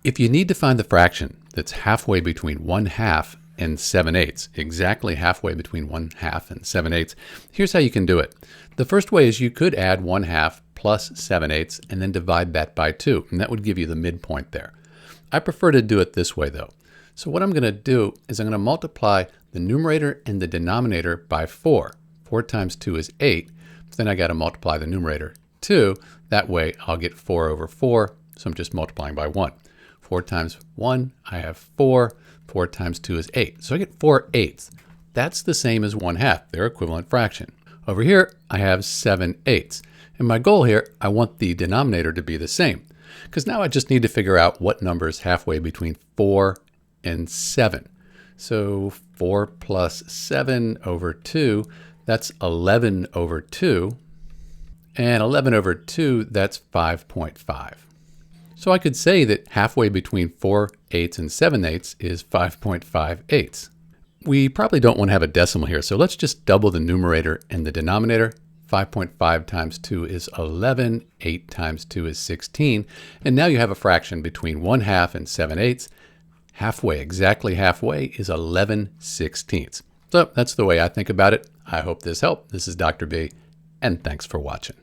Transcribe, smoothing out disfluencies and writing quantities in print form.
If you need to find the fraction that's halfway between 1/2 and 7/8, exactly halfway between 1/2 and 7/8, here's how you can do it. The first way is you could add 1/2 plus 7/8 and then divide that by 2, and that would give you the midpoint there. I prefer to do it this way though. So what I'm going to do is I'm going to multiply the numerator and the denominator by 4. 4 times 2 is 8. Then I got to multiply the numerator 2. That way I'll get 4 over 4, so I'm just multiplying by 1. 4 times 1, I have 4. 4 times 2 is 8. So I get 4/8. That's the same as 1/2, their equivalent fraction. Over here, I have 7/8. And my goal here, I want the denominator to be the same. Because now I just need to figure out what number is halfway between 4 and 7. So 4 plus 7 over 2, that's 11 over 2. And 11 over 2, that's 5.5. So I could say that halfway between 4/8 and 7/8 is 5.58. We probably don't want to have a decimal here, so let's just double the numerator and the denominator. 5.5 times 2 is 11, 8 times 2 is 16, and now you have a fraction between 1/2 and 7/8. Halfway, exactly halfway, is 11/16. So that's the way I think about it. I hope this helped. This is Dr. B, and thanks for watching.